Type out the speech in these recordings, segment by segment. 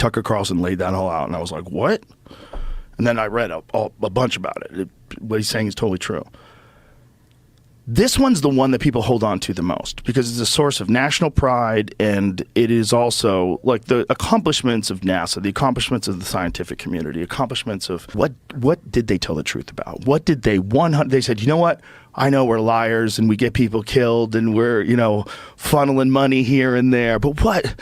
Tucker Carlson laid that all out, and I was like, what? And then I read a bunch about it. What he's saying is totally true. This one's the one that people hold on to the most because it's a source of national pride, and it is also like the accomplishments of NASA, the accomplishments of the scientific community, accomplishments of what did they tell the truth about? What did they They said, you know what? I know we're liars and we get people killed and we're, funneling money here and there, but what?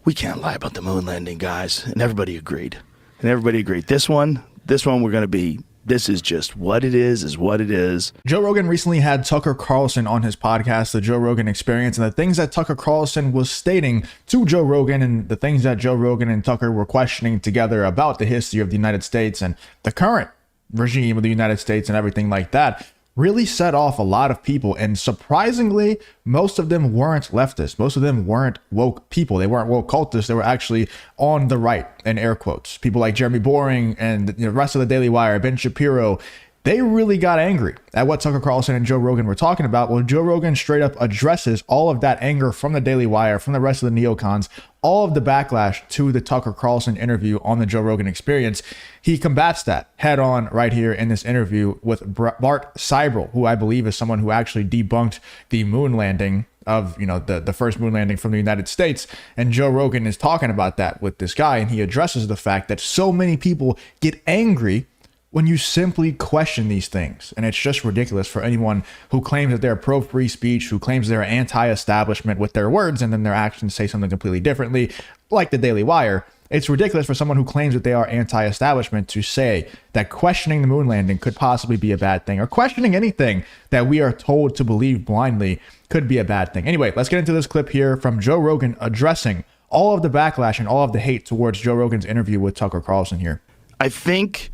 We can't lie about the moon landing, guys. And everybody agreed. This one we're going to be. This is just what it is what it is. Joe Rogan recently had Tucker Carlson on his podcast, The Joe Rogan Experience, and the things that Tucker Carlson was stating to Joe Rogan and the things that Joe Rogan and Tucker were questioning together about the history of the United States and the current regime of the United States and everything like that really set off a lot of people. And surprisingly, most of them weren't leftists. Most of them weren't woke people. They weren't woke cultists. They were actually on the right, in air quotes. People like Jeremy Boring and the rest of the Daily Wire, Ben Shapiro, they really got angry at what Tucker Carlson and Joe Rogan were talking about. Well, Joe Rogan straight up addresses all of that anger from the Daily Wire, from the rest of the neocons, all of the backlash to the Tucker Carlson interview on the Joe Rogan Experience. He combats that head on right here in this interview with Bart Seibel, who I believe is someone who actually debunked the moon landing of, the first moon landing from the United States. And Joe Rogan is talking about that with this guy, and he addresses the fact that so many people get angry when you simply question these things. And it's just ridiculous for anyone who claims that they're pro-free speech, who claims they're anti-establishment with their words, and then their actions say something completely differently, like the Daily Wire. It's ridiculous for someone who claims that they are anti-establishment to say that questioning the moon landing could possibly be a bad thing, or questioning anything that we are told to believe blindly could be a bad thing. Anyway, let's get into this clip here from Joe Rogan addressing all of the backlash and all of the hate towards Joe Rogan's interview with Tucker Carlson here. I think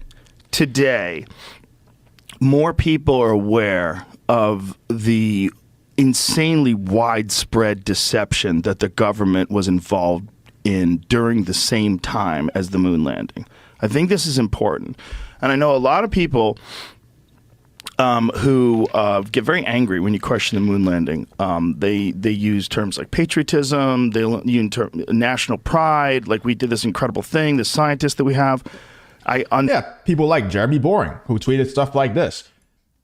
today, more people are aware of the insanely widespread deception that the government was involved in during the same time as the moon landing. I think this is important. And I know a lot of people who get very angry when you question the moon landing. They use terms like patriotism, they use national pride, like we did this incredible thing, the scientists that we have. People like Jeremy Boring, who tweeted stuff like this.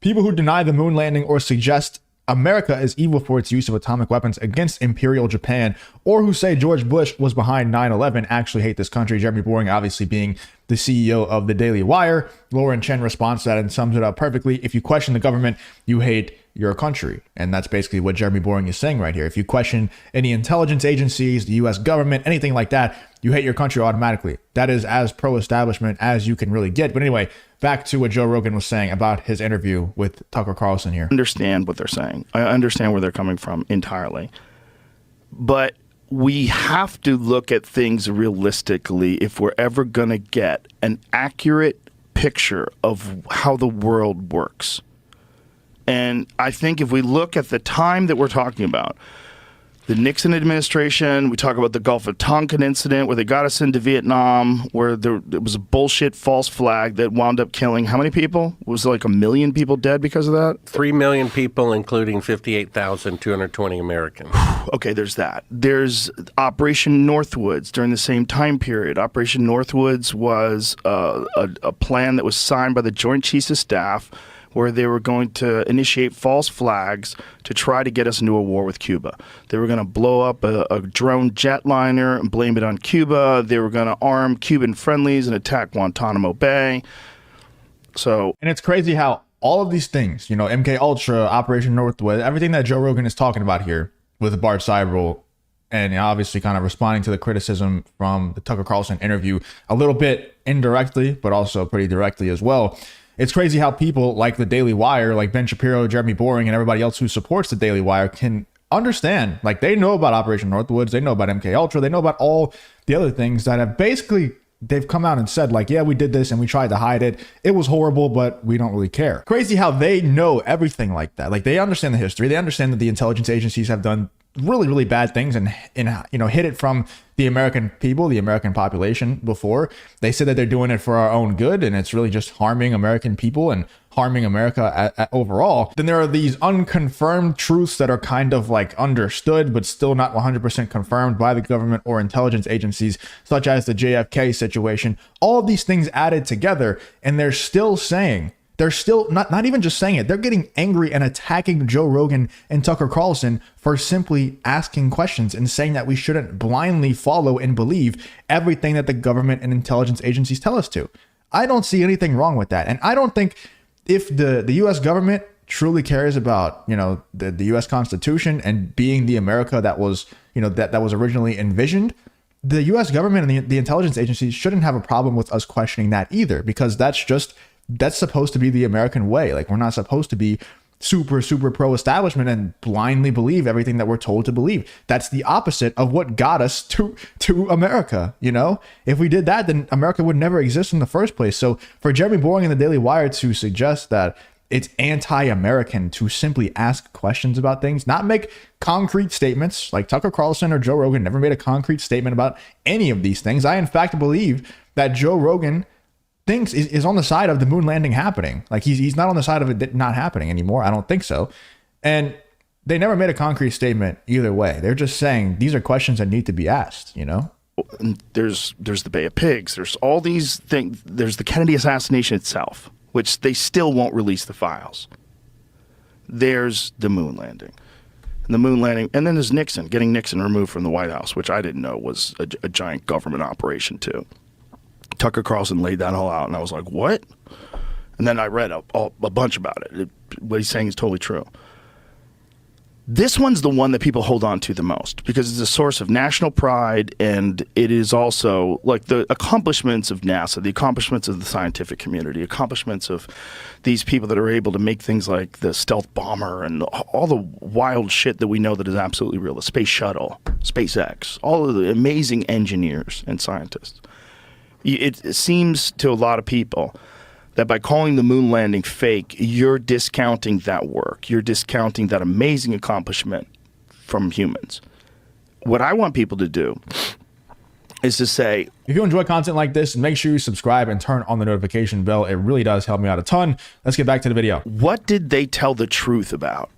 People who deny the moon landing or suggest America is evil for its use of atomic weapons against Imperial Japan, or who say George Bush was behind 9/11 actually hate this country. Jeremy Boring obviously being the CEO of the Daily Wire. Lauren Chen responds to that and sums it up perfectly. If you question the government, you hate your country. And that's basically what Jeremy Boring is saying right here. If you question any intelligence agencies, the US government, anything like that, you hate your country automatically. That is as pro-establishment as you can really get. But anyway, back to what Joe Rogan was saying about his interview with Tucker Carlson here. I understand what they're saying. I understand where they're coming from entirely. But we have to look at things realistically if we're ever going to get an accurate picture of how the world works. And I think if we look at the time that we're talking about, the Nixon administration, we talk about the Gulf of Tonkin incident where they got us into Vietnam, where it was a bullshit false flag that wound up killing how many people? Was like 1 million people dead because of that? 3 million people, including 58,220 Americans. Okay, there's that. There's Operation Northwoods during the same time period. Operation Northwoods was a plan that was signed by the Joint Chiefs of Staff where they were going to initiate false flags to try to get us into a war with Cuba. They were going to blow up a drone jetliner and blame it on Cuba. They were going to arm Cuban friendlies and attack Guantanamo Bay. And it's crazy how all of these things, MK Ultra, Operation Northwood, everything that Joe Rogan is talking about here with Bart Seibel, and obviously kind of responding to the criticism from the Tucker Carlson interview a little bit indirectly, but also pretty directly as well. It's crazy how people like the Daily Wire, like Ben Shapiro, Jeremy Boring, and everybody else who supports the Daily Wire can understand. Like, they know about Operation Northwoods, they know about MK Ultra, they know about all the other things that have basically, they've come out and said like, yeah, we did this and we tried to hide it. It was horrible, but we don't really care. Crazy how they know everything like that. Like, they understand the history. They understand that the intelligence agencies have done really, really bad things and hid it from the American people, the American population before. They said that they're doing it for our own good and it's really just harming American people and harming America overall. Then there are these unconfirmed truths that are kind of like understood, but still not 100% confirmed by the government or intelligence agencies, such as the JFK situation. All of these things added together, and they're still not even just saying it. They're getting angry and attacking Joe Rogan and Tucker Carlson for simply asking questions and saying that we shouldn't blindly follow and believe everything that the government and intelligence agencies tell us to. I don't see anything wrong with that. And I don't think if the U.S. government truly cares about, the U.S. Constitution and being the America that was, that was originally envisioned, the U.S. government and the intelligence agencies shouldn't have a problem with us questioning that either, because that's supposed to be the American way. Like, we're not supposed to be super, super pro-establishment and blindly believe everything that we're told to believe. That's the opposite of what got us to America. If we did that, then America would never exist in the first place. So for Jeremy Boring and the Daily Wire to suggest that it's anti-American to simply ask questions about things, not make concrete statements, like Tucker Carlson or Joe Rogan never made a concrete statement about any of these things. I, in fact, believe that Joe Rogan is on the side of the moon landing happening. Like, he's not on the side of it not happening anymore. I don't think so. And they never made a concrete statement either way. They're just saying these are questions that need to be asked, There's the Bay of Pigs. There's all these things. There's the Kennedy assassination itself, which they still won't release the files. There's the moon landing. And the moon landing. And then there's Nixon, getting Nixon removed from the White House, which I didn't know was a giant government operation too. Tucker Carlson laid that all out, and I was like, what? And then I read a bunch about it. What he's saying is totally true. This one's the one that people hold on to the most because it's a source of national pride, and it is also like the accomplishments of NASA, the accomplishments of the scientific community, accomplishments of these people that are able to make things like the stealth bomber and all the wild shit that we know that is absolutely real, the space shuttle, SpaceX, all of the amazing engineers and scientists. It seems to a lot of people that by calling the moon landing fake, you're discounting that work. You're discounting that amazing accomplishment from humans. What I want people to do is to say, if you enjoy content like this, make sure you subscribe and turn on the notification bell. It really does help me out a ton. Let's get back to the video. What did they tell the truth about?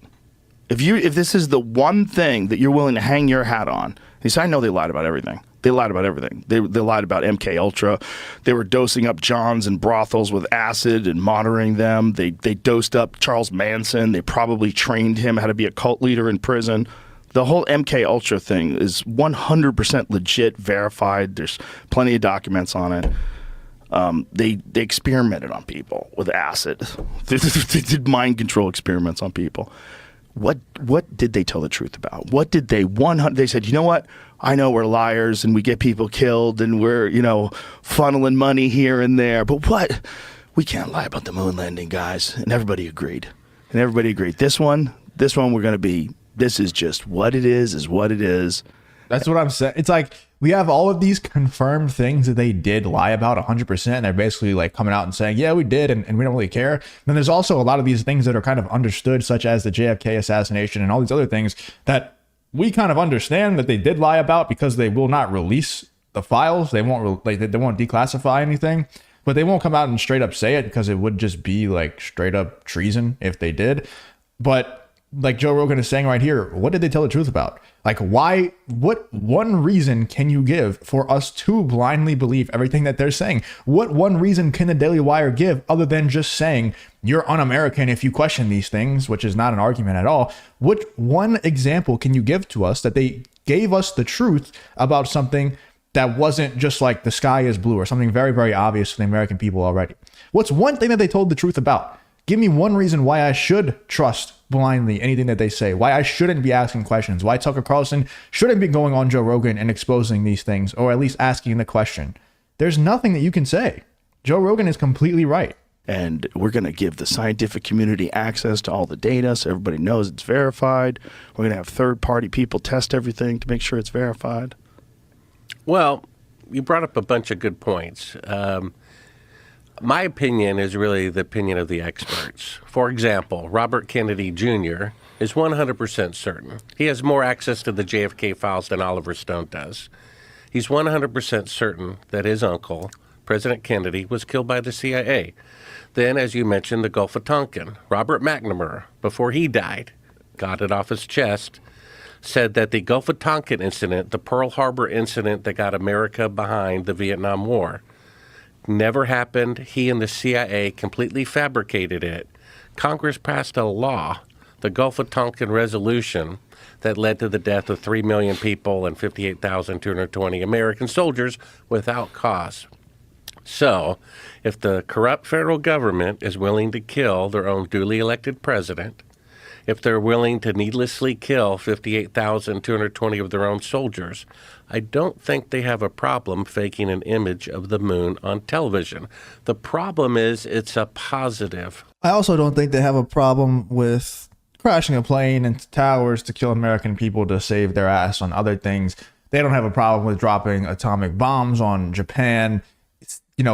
If this is the one thing that you're willing to hang your hat on, you say, I know they lied about everything. They lied about everything. They lied about MK Ultra. They were dosing up Johns and brothels with acid and monitoring them. They dosed up Charles Manson. They probably trained him how to be a cult leader in prison. The whole MK Ultra thing is 100% legit, verified. There's plenty of documents on it. They experimented on people with acid. They did mind control experiments on people. What did they tell the truth about? What did they they said, you know what? I know we're liars and we get people killed and we're, funneling money here and there. But what? We can't lie about the moon landing, guys. And everybody agreed. This one we're going to be, this is just what it is what it is. That's what I'm saying. It's like we have all of these confirmed things that they did lie about 100%. And they're basically like coming out and saying, yeah, we did. And we don't really care. Then there's also a lot of these things that are kind of understood, such as the JFK assassination and all these other things that we kind of understand that they did lie about because they will not release the files. They won't declassify anything, but they won't come out and straight up say it because it would just be like straight up treason if they did. But like Joe Rogan is saying right here, what did they tell the truth about? Like, why? What one reason can you give for us to blindly believe everything that they're saying? What one reason can the Daily Wire give other than just saying you're un-American if you question these things, which is not an argument at all? What one example can you give to us that they gave us the truth about something that wasn't just like the sky is blue or something very, very obvious to the American people already? What's one thing that they told the truth about? Give me one reason why I should trust blindly anything that they say, why I shouldn't be asking questions, why Tucker Carlson shouldn't be going on Joe Rogan and exposing these things, or at least asking the question. There's nothing that you can say. Joe Rogan is completely right. And we're going to give the scientific community access to all the data so everybody knows it's verified. We're going to have third-party people test everything to make sure it's verified. Well, you brought up a bunch of good points. My opinion is really the opinion of the experts. For example, Robert Kennedy Jr. is 100% certain. He has more access to the JFK files than Oliver Stone does. He's 100% certain that his uncle, President Kennedy, was killed by the CIA. Then, as you mentioned, the Gulf of Tonkin. Robert McNamara, before he died, got it off his chest, said that the Gulf of Tonkin incident, the Pearl Harbor incident that got America behind the Vietnam War, never happened. He and the CIA completely fabricated it. Congress passed a law, the Gulf of Tonkin Resolution, that led to the death of 3 million people and 58,220 American soldiers without cause. So, if the corrupt federal government is willing to kill their own duly elected president, if they're willing to needlessly kill 58,220 of their own soldiers, I don't think they have a problem faking an image of the moon on television. The problem is it's a positive. I also don't think they have a problem with crashing a plane into towers to kill American people to save their ass on other things. They don't have a problem with dropping atomic bombs on Japan.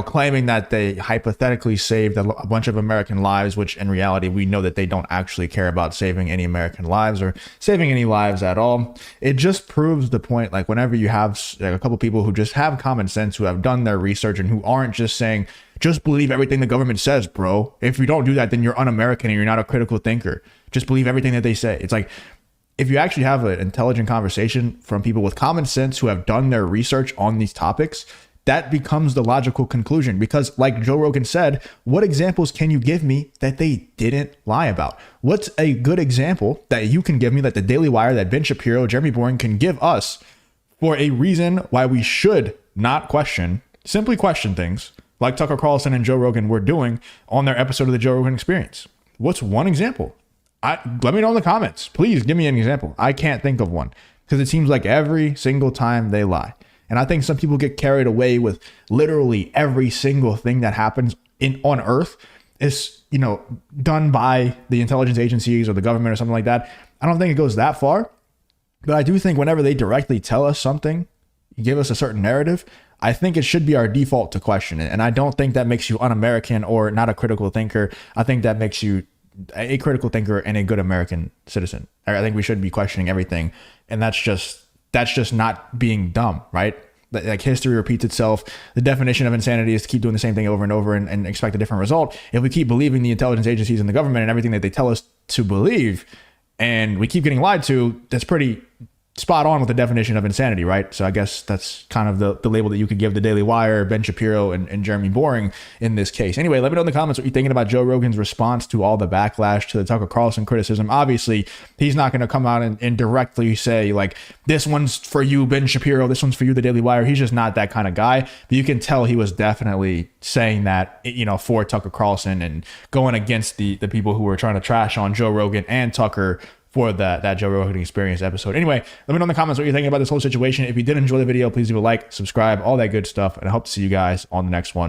Claiming that they hypothetically saved a bunch of American lives, which in reality, we know that they don't actually care about saving any American lives or saving any lives at all. It just proves the point, like whenever you have a couple people who just have common sense, who have done their research and who aren't just saying, just believe everything the government says, bro. If you don't do that, then you're un-American and you're not a critical thinker. Just believe everything that they say. It's like, if you actually have an intelligent conversation from people with common sense who have done their research on these topics, that becomes the logical conclusion. Because like Joe Rogan said, what examples can you give me that they didn't lie about? What's a good example that you can give me that the Daily Wire, that Ben Shapiro, Jeremy Boring can give us for a reason why we should not question, simply question things like Tucker Carlson and Joe Rogan were doing on their episode of the Joe Rogan Experience? What's one example? Let me know in the comments. Please give me an example. I can't think of one because it seems like every single time they lie. And I think some people get carried away with literally every single thing that happens on Earth is, done by the intelligence agencies or the government or something like that. I don't think it goes that far, but I do think whenever they directly tell us something, give us a certain narrative, I think it should be our default to question it. And I don't think that makes you un-American or not a critical thinker. I think that makes you a critical thinker and a good American citizen. I think we should be questioning everything. And that's just not being dumb, right? Like history repeats itself. The definition of insanity is to keep doing the same thing over and over and expect a different result. If we keep believing the intelligence agencies and the government and everything that they tell us to believe, and we keep getting lied to, that's pretty spot on with the definition of insanity, right? So I guess that's kind of the label that you could give the Daily Wire, Ben Shapiro, and Jeremy Boring in this case. Anyway, let me know in the comments what you're thinking about Joe Rogan's response to all the backlash to the Tucker Carlson criticism. Obviously, he's not going to come out and directly say, like, this one's for you, Ben Shapiro, this one's for you, the Daily Wire. He's just not that kind of guy. But you can tell he was definitely saying that, for Tucker Carlson and going against the people who were trying to trash on Joe Rogan and Tucker for that Joe Rogan Experience episode. Anyway, let me know in the comments what you're thinking about this whole situation. If you did enjoy the video, please leave a like, subscribe, all that good stuff, and I hope to see you guys on the next one.